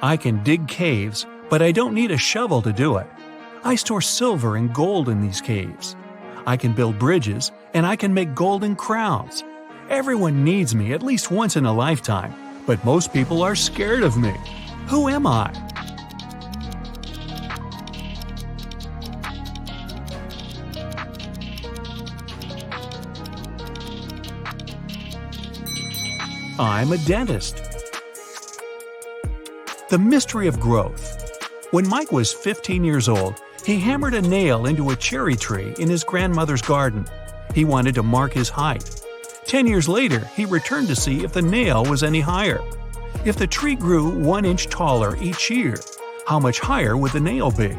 I can dig caves, but I don't need a shovel to do it. I store silver and gold in these caves. I can build bridges, and I can make golden crowns. Everyone needs me at least once in a lifetime, but most people are scared of me. Who am I? I'm a dentist. The mystery of growth. When Mike was 15 years old, he hammered a nail into a cherry tree in his grandmother's garden. He wanted to mark his height. 10 years later, he returned to see if the nail was any higher. If the tree grew 1 inch taller each year, how much higher would the nail be?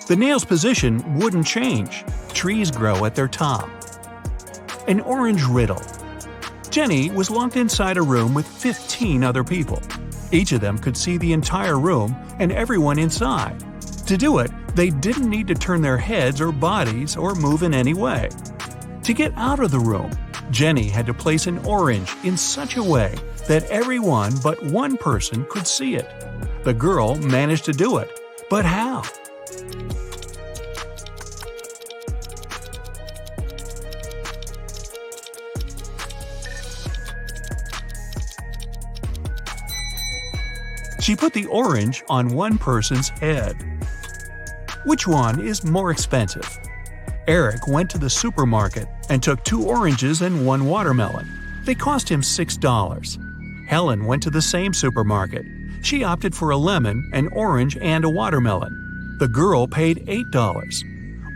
The nail's position wouldn't change. Trees grow at their top. An orange riddle. Jenny was locked inside a room with 15 other people. Each of them could see the entire room and everyone inside. To do it, they didn't need to turn their heads or bodies or move in any way. To get out of the room, Jenny had to place an orange in such a way that everyone but one person could see it. The girl managed to do it, but how? She put the orange on one person's head. Which one is more expensive? Eric went to the supermarket and took 2 oranges and 1 watermelon. They cost him $6. Helen went to the same supermarket. She opted for a lemon, an orange, and a watermelon. The girl paid $8.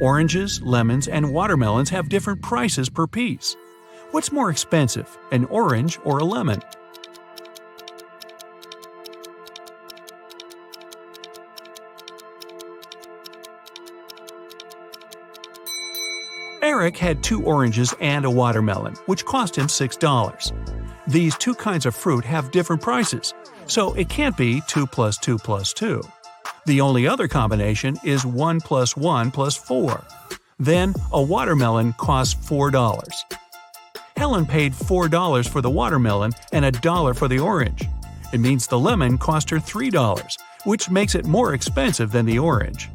Oranges, lemons, and watermelons have different prices per piece. What's more expensive, an orange or a lemon? Eric had 2 oranges and a watermelon, which cost him $6. These 2 kinds of fruit have different prices, so it can't be 2 plus 2 plus 2. The only other combination is 1 plus 1 plus 4. Then, a watermelon costs $4. Helen paid $4 for the watermelon and $1 for the orange. It means the lemon cost her $3, which makes it more expensive than the orange.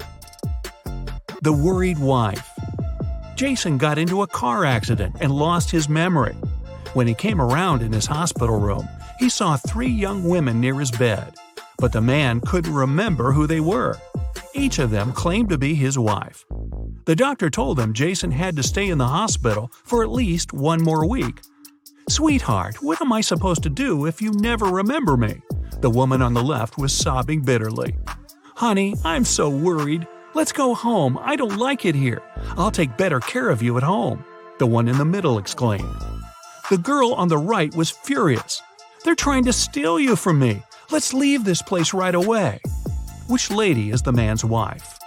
The worried wife. Jason got into a car accident and lost his memory. When he came around in his hospital room, he saw 3 young women near his bed, but the man couldn't remember who they were. Each of them claimed to be his wife. The doctor told him Jason had to stay in the hospital for at least 1 more week. "Sweetheart, what am I supposed to do if you never remember me?" The woman on the left was sobbing bitterly. "Honey, I'm so worried. Let's go home. I don't like it here. I'll take better care of you at home," the one in the middle exclaimed. The girl on the right was furious. "They're trying to steal you from me. Let's leave this place right away." Which lady is the man's wife?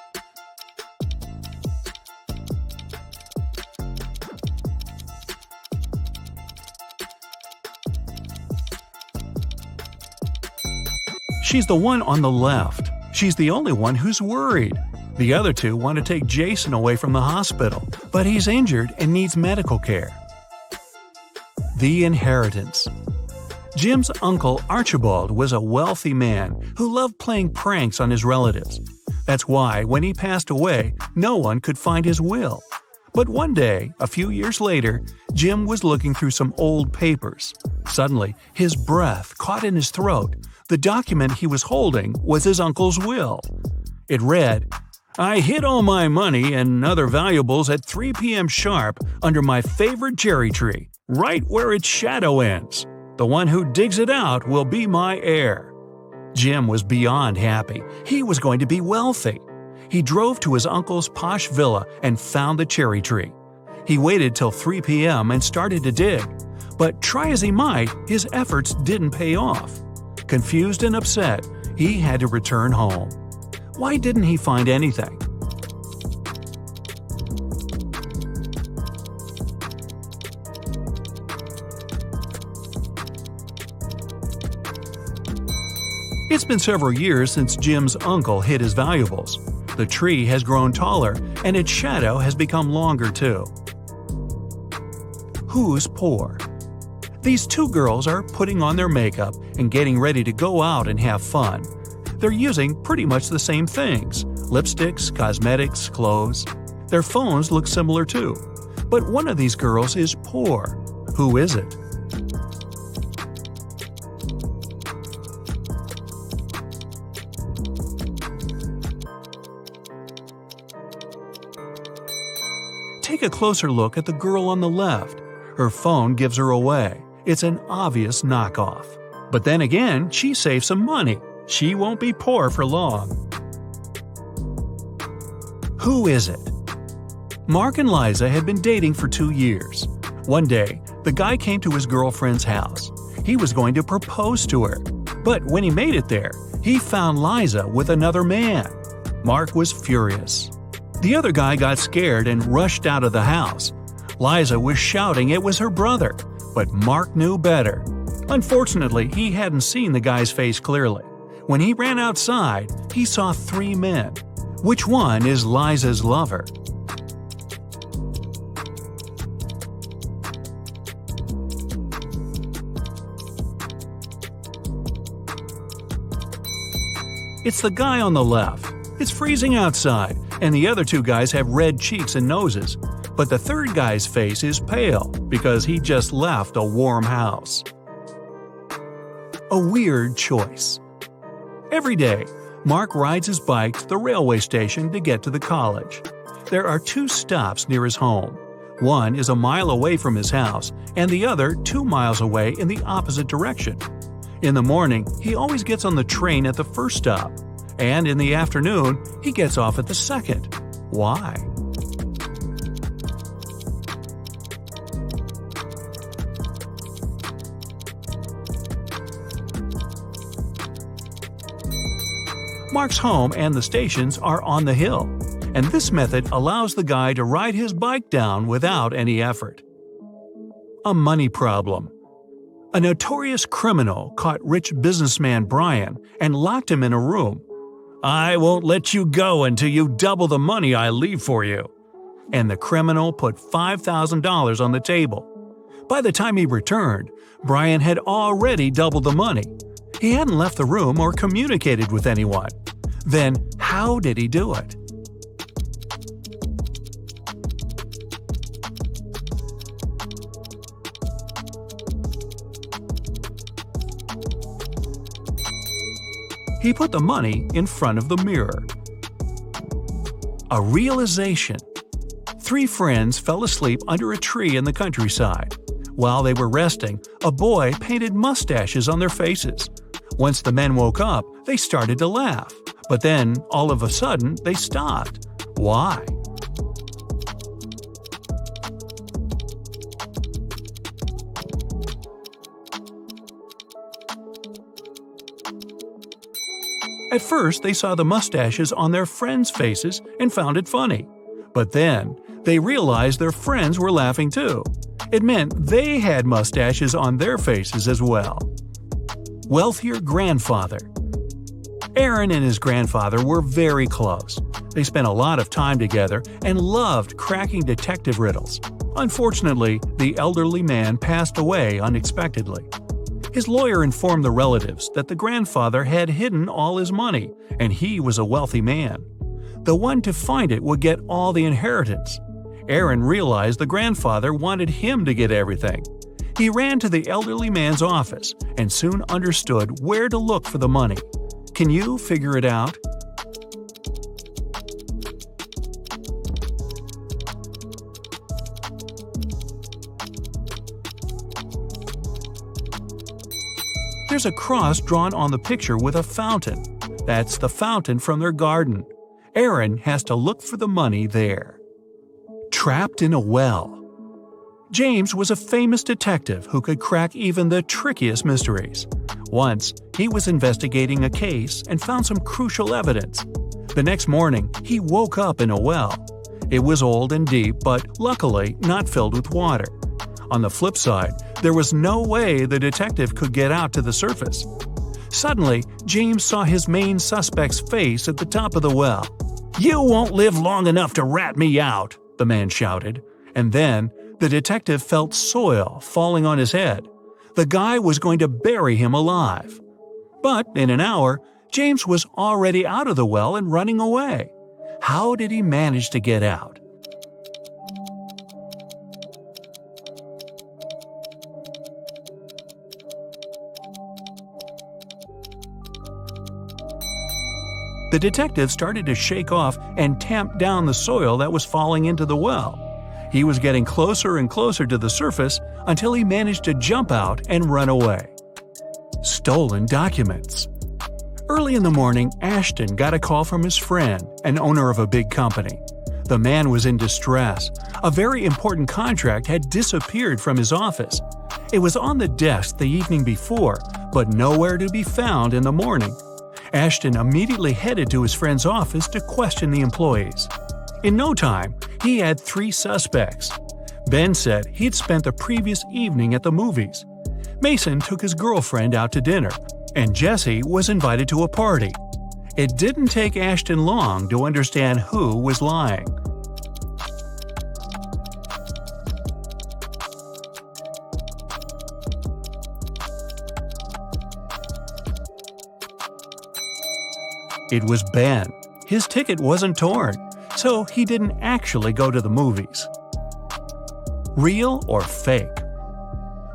She's the one on the left. She's the only one who's worried. The other 2 want to take Jason away from the hospital, but he's injured and needs medical care. The inheritance. Jim's uncle Archibald was a wealthy man who loved playing pranks on his relatives. That's why, when he passed away, no one could find his will. But one day, a few years later, Jim was looking through some old papers. Suddenly, his breath caught in his throat. The document he was holding was his uncle's will. It read, "I hid all my money and other valuables at 3 p.m. sharp under my favorite cherry tree, right where its shadow ends. The one who digs it out will be my heir." Jim was beyond happy. He was going to be wealthy. He drove to his uncle's posh villa and found the cherry tree. He waited till 3 p.m. and started to dig. But try as he might, his efforts didn't pay off. Confused and upset, he had to return home. Why didn't he find anything? It's been several years since Jim's uncle hid his valuables. The tree has grown taller, and its shadow has become longer too. Who's poor? These two girls are putting on their makeup and getting ready to go out and have fun. They're using pretty much the same things: lipsticks, cosmetics, clothes. Their phones look similar too. But one of these girls is poor. Who is it? Take a closer look at the girl on the left. Her phone gives her away. It's an obvious knockoff. But then again, she saved some money. She won't be poor for long. Who is it? Mark and Liza had been dating for 2 years. One day, the guy came to his girlfriend's house. He was going to propose to her. But when he made it there, he found Liza with another man. Mark was furious. The other guy got scared and rushed out of the house. Liza was shouting it was her brother, but Mark knew better. Unfortunately, he hadn't seen the guy's face clearly. When he ran outside, he saw 3 men. Which one is Liza's lover? It's the guy on the left. It's freezing outside, and the other 2 guys have red cheeks and noses. But the third guy's face is pale because he just left a warm house. A weird choice. Every day, Mark rides his bike to the railway station to get to the college. There are 2 stops near his home. One is a mile away from his house, and the other 2 miles away in the opposite direction. In the morning, he always gets on the train at the first stop, and in the afternoon, he gets off at the second. Why? Mark's home and the stations are on the hill, and this method allows the guy to ride his bike down without any effort. A money problem. A notorious criminal caught rich businessman Brian and locked him in a room. "I won't let you go until you double the money I leave for you." And the criminal put $5,000 on the table. By the time he returned, Brian had already doubled the money. He hadn't left the room or communicated with anyone. Then, how did he do it? He put the money in front of the mirror. A realization. 3 friends fell asleep under a tree in the countryside. While they were resting, a boy painted mustaches on their faces. Once the men woke up, they started to laugh. But then, all of a sudden, they stopped. Why? At first, they saw the mustaches on their friends' faces and found it funny. But then, they realized their friends were laughing too. It meant they had mustaches on their faces as well. Wealthier grandfather. Aaron and his grandfather were very close. They spent a lot of time together and loved cracking detective riddles. Unfortunately, the elderly man passed away unexpectedly. His lawyer informed the relatives that the grandfather had hidden all his money, and he was a wealthy man. The one to find it would get all the inheritance. Aaron realized the grandfather wanted him to get everything. He ran to the elderly man's office and soon understood where to look for the money. Can you figure it out? There's a cross drawn on the picture with a fountain. That's the fountain from their garden. Aaron has to look for the money there. Trapped in a well. James was a famous detective who could crack even the trickiest mysteries. Once, he was investigating a case and found some crucial evidence. The next morning, he woke up in a well. It was old and deep, but luckily not filled with water. On the flip side, there was no way the detective could get out to the surface. Suddenly, James saw his main suspect's face at the top of the well. "You won't live long enough to rat me out," the man shouted. And then, the detective felt soil falling on his head. The guy was going to bury him alive. But in an hour, James was already out of the well and running away. How did he manage to get out? The detective started to shake off and tamp down the soil that was falling into the well. He was getting closer and closer to the surface until he managed to jump out and run away. Stolen documents. Early in the morning, Ashton got a call from his friend, an owner of a big company. The man was in distress. A very important contract had disappeared from his office. It was on the desk the evening before, but nowhere to be found in the morning. Ashton immediately headed to his friend's office to question the employees. In no time, he had 3 suspects. Ben said he'd spent the previous evening at the movies. Mason took his girlfriend out to dinner, and Jesse was invited to a party. It didn't take Ashton long to understand who was lying. It was Ben. His ticket wasn't torn, so he didn't actually go to the movies. Real or fake?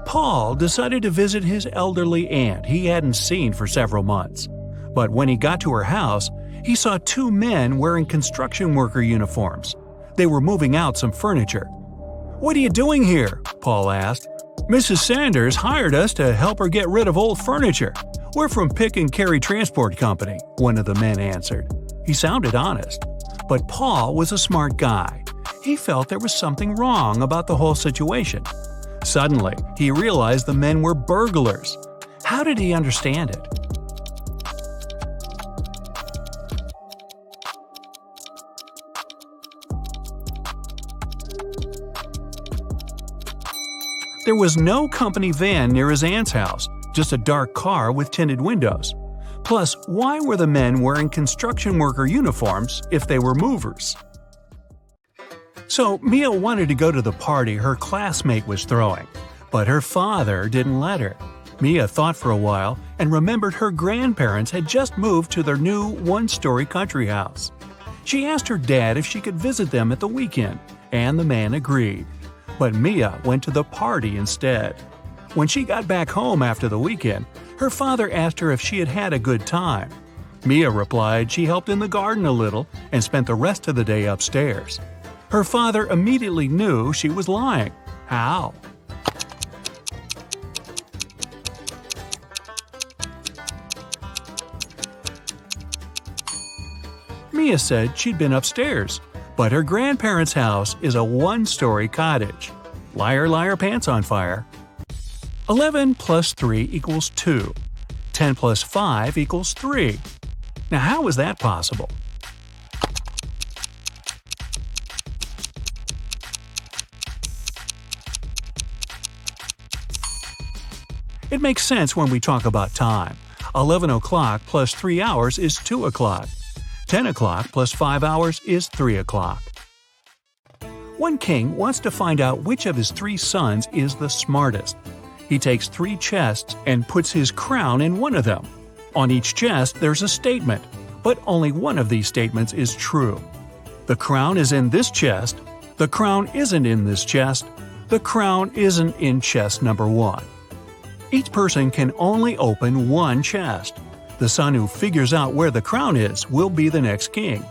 Paul decided to visit his elderly aunt he hadn't seen for several months. But when he got to her house, he saw 2 men wearing construction worker uniforms. They were moving out some furniture. "What are you doing here?" Paul asked. "Mrs. Sanders hired us to help her get rid of old furniture. We're from Pick and Carry Transport Company," one of the men answered. He sounded honest. But Paul was a smart guy. He felt there was something wrong about the whole situation. Suddenly, he realized the men were burglars. How did he understand it? There was no company van near his aunt's house, just a dark car with tinted windows. Plus, why were the men wearing construction worker uniforms if they were movers? So, Mia wanted to go to the party her classmate was throwing, but her father didn't let her. Mia thought for a while and remembered her grandparents had just moved to their new 1-story country house. She asked her dad if she could visit them at the weekend, and the man agreed. But Mia went to the party instead. When she got back home after the weekend, her father asked her if she had had a good time. Mia replied she helped in the garden a little and spent the rest of the day upstairs. Her father immediately knew she was lying. How? Mia said she'd been upstairs, but her grandparents' house is a 1-story cottage. Liar, liar, pants on fire. 11 plus 3 equals 2. 10 plus 5 equals 3. Now how is that possible? It makes sense when we talk about time. 11 o'clock plus 3 hours is 2 o'clock. 10 o'clock plus 5 hours is 3 o'clock. One king wants to find out which of his 3 sons is the smartest. He takes 3 chests and puts his crown in one of them. On each chest there's a statement, but only one of these statements is true. The crown is in this chest. The crown isn't in this chest. The crown isn't in chest number 1. Each person can only open one chest. The son who figures out where the crown is will be the next king.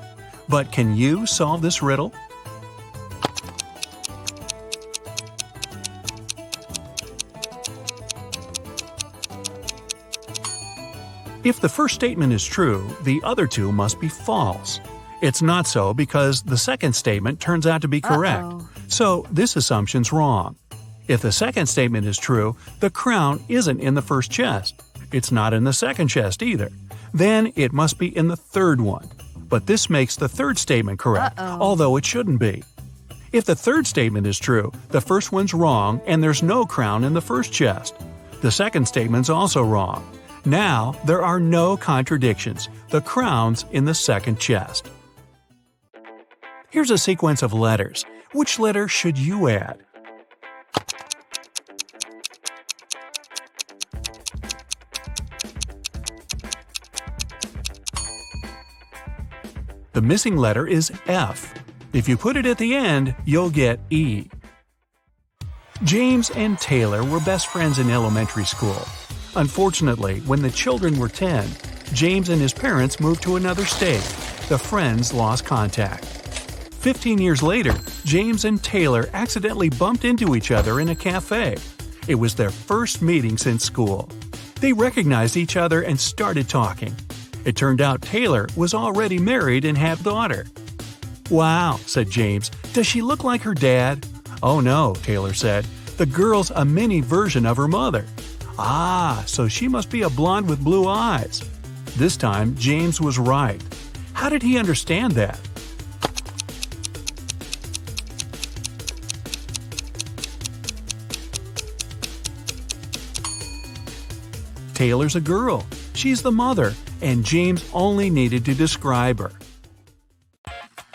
But can you solve this riddle? If the first statement is true, the other 2 must be false. It's not so because the second statement turns out to be correct. So this assumption's wrong. If the second statement is true, the crown isn't in the first chest. It's not in the second chest either. Then it must be in the third one. But this makes the third statement correct, although it shouldn't be. If the third statement is true, the first one's wrong and there's no crown in the first chest. The second statement's also wrong. Now, there are no contradictions. The crown's in the second chest. Here's a sequence of letters. Which letter should you add? The missing letter is F. If you put it at the end, you'll get E. James and Taylor were best friends in elementary school. Unfortunately, when the children were 10, James and his parents moved to another state. The friends lost contact. 15 years later, James and Taylor accidentally bumped into each other in a cafe. It was their first meeting since school. They recognized each other and started talking. It turned out Taylor was already married and had a daughter. "Wow," said James, "does she look like her dad?" "Oh no," Taylor said, "the girl's a mini version of her mother." "Ah, so she must be a blonde with blue eyes." This time, James was right. How did he understand that? Taylor's a girl. She's the mother, and James only needed to describe her.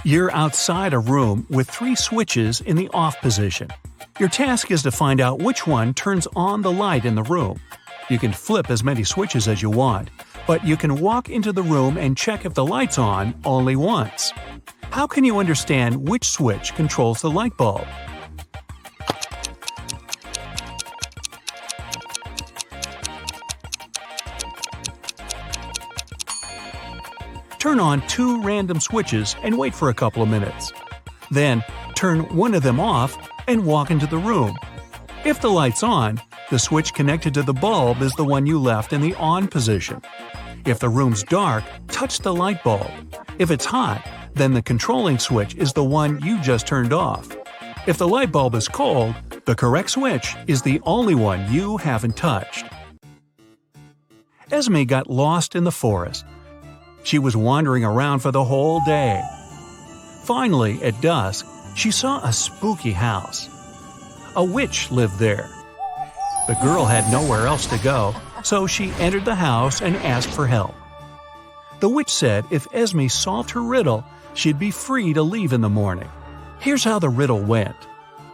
You're outside a room with 3 switches in the off position. Your task is to find out which one turns on the light in the room. You can flip as many switches as you want, but you can walk into the room and check if the light's on only once. How can you understand which switch controls the light bulb? Turn on 2 random switches and wait for a couple of minutes. Then, turn one of them off and walk into the room. If the light's on, the switch connected to the bulb is the one you left in the on position. If the room's dark, touch the light bulb. If it's hot, then the controlling switch is the one you just turned off. If the light bulb is cold, the correct switch is the only one you haven't touched. Esme got lost in the forest. She was wandering around for the whole day. Finally, at dusk, she saw a spooky house. A witch lived there. The girl had nowhere else to go, so she entered the house and asked for help. The witch said if Esme solved her riddle, she'd be free to leave in the morning. Here's how the riddle went.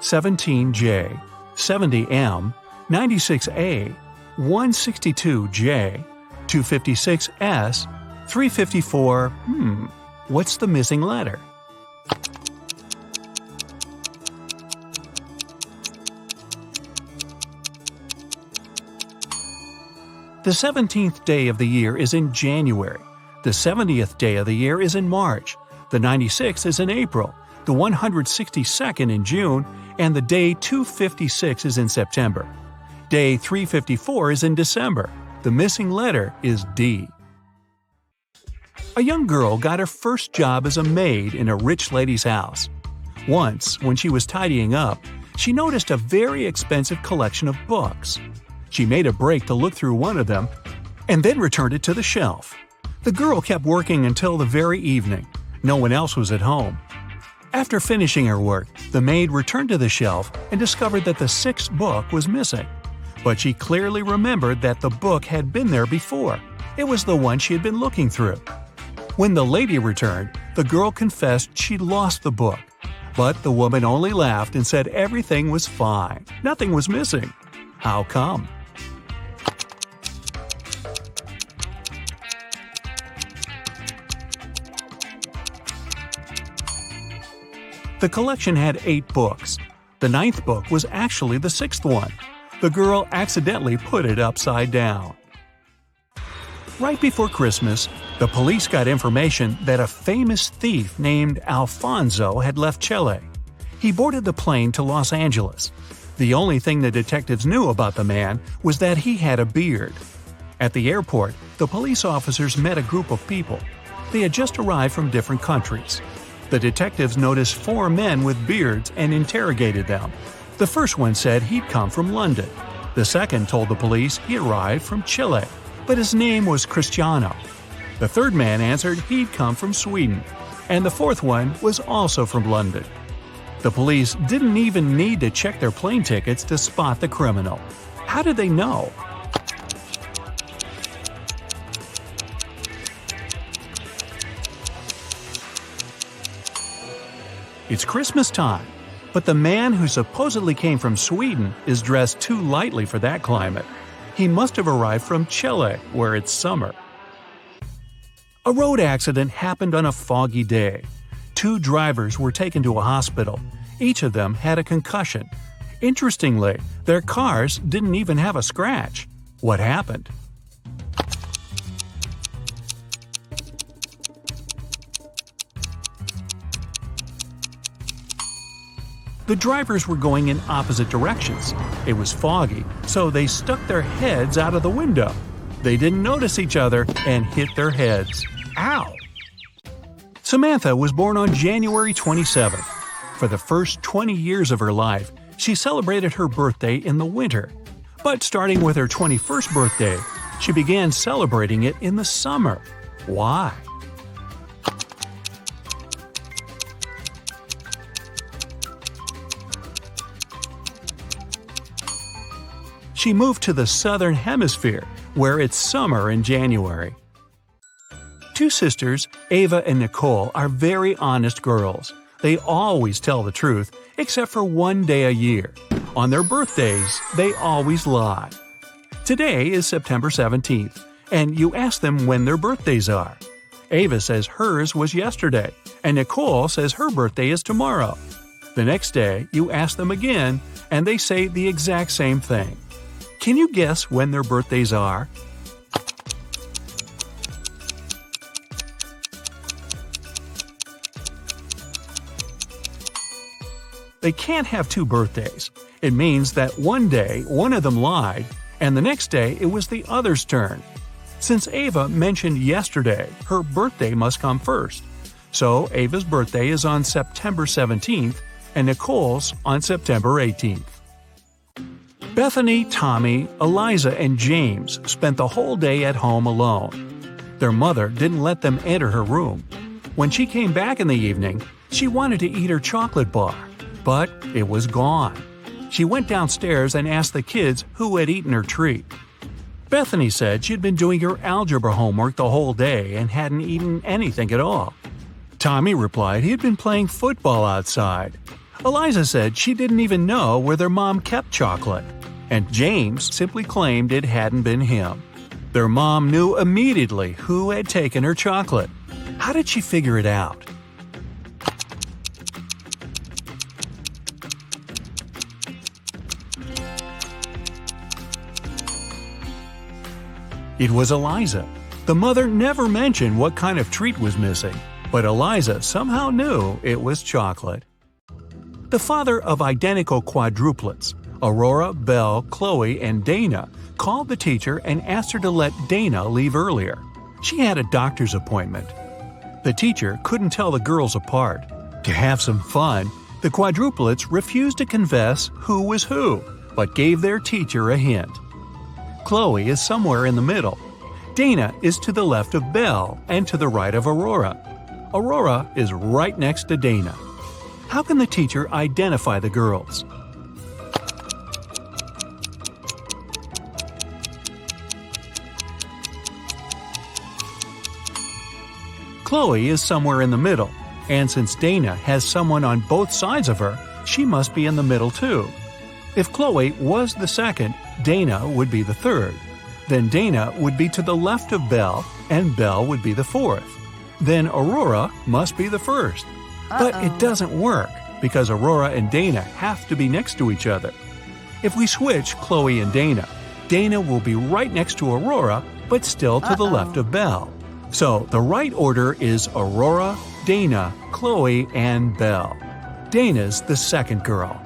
17J, 70M, 96A, 162J, 256S, 354, what's the missing letter? The 17th day of the year is in January. The 70th day of the year is in March. The 96th is in April. The 162nd in June. And the day 256 is in September. Day 354 is in December. The missing letter is D. A young girl got her first job as a maid in a rich lady's house. Once, when she was tidying up, she noticed a very expensive collection of books. She made a break to look through one of them and then returned it to the shelf. The girl kept working until the very evening. No one else was at home. After finishing her work, the maid returned to the shelf and discovered that the 6th book was missing. But she clearly remembered that the book had been there before. It was the one she had been looking through. When the lady returned, the girl confessed she'd lost the book. But the woman only laughed and said everything was fine. Nothing was missing. How come? The collection had 8 books. The 9th book was actually the 6th one. The girl accidentally put it upside down. Right before Christmas, the police got information that a famous thief named Alfonso had left Chile. He boarded the plane to Los Angeles. The only thing the detectives knew about the man was that he had a beard. At the airport, the police officers met a group of people. They had just arrived from different countries. The detectives noticed 4 men with beards and interrogated them. The first one said he'd come from London. The second told the police he arrived from Chile, but his name was Cristiano. The third man answered he'd come from Sweden, and the fourth one was also from London. The police didn't even need to check their plane tickets to spot the criminal. How did they know? It's Christmas time, but the man who supposedly came from Sweden is dressed too lightly for that climate. He must have arrived from Chile, where it's summer. A road accident happened on a foggy day. 2 drivers were taken to a hospital. Each of them had a concussion. Interestingly, their cars didn't even have a scratch. What happened? The drivers were going in opposite directions. It was foggy, so they stuck their heads out of the window. They didn't notice each other and hit their heads. Ow! Samantha was born on January 27th. For the first 20 years of her life, she celebrated her birthday in the winter. But starting with her 21st birthday, she began celebrating it in the summer. Why? She moved to the southern hemisphere, where it's summer in January. 2 sisters, Ava and Nicole, are very honest girls. They always tell the truth, except for one day a year. On their birthdays, they always lie. Today is September 17th, and you ask them when their birthdays are. Ava says hers was yesterday, and Nicole says her birthday is tomorrow. The next day, you ask them again, and they say the exact same thing. Can you guess when their birthdays are? They can't have 2 birthdays. It means that one day one of them lied, and the next day it was the other's turn. Since Ava mentioned yesterday, her birthday must come first. So Ava's birthday is on September 17th, and Nicole's on September 18th. Bethany, Tommy, Eliza, and James spent the whole day at home alone. Their mother didn't let them enter her room. When she came back in the evening, she wanted to eat her chocolate bar, but it was gone. She went downstairs and asked the kids who had eaten her treat. Bethany said she'd been doing her algebra homework the whole day and hadn't eaten anything at all. Tommy replied he had been playing football outside. Eliza said she didn't even know where their mom kept chocolate. And James simply claimed it hadn't been him. Their mom knew immediately who had taken her chocolate. How did she figure it out? It was Eliza. The mother never mentioned what kind of treat was missing, but Eliza somehow knew it was chocolate. The father of identical quadruplets, Aurora, Belle, Chloe, and Dana, called the teacher and asked her to let Dana leave earlier. She had a doctor's appointment. The teacher couldn't tell the girls apart. To have some fun, the quadruplets refused to confess who was who, but gave their teacher a hint. Chloe is somewhere in the middle. Dana is to the left of Belle and to the right of Aurora. Aurora is right next to Dana. How can the teacher identify the girls? Chloe is somewhere in the middle, and since Dana has someone on both sides of her, she must be in the middle too. If Chloe was the second, Dana would be the third. Then Dana would be to the left of Belle, and Belle would be the fourth. Then Aurora must be the first. But it doesn't work, because Aurora and Dana have to be next to each other. If we switch Chloe and Dana, Dana will be right next to Aurora, but still to the left of Belle. So the right order is Aurora, Dana, Chloe, and Belle. Dana's the second girl.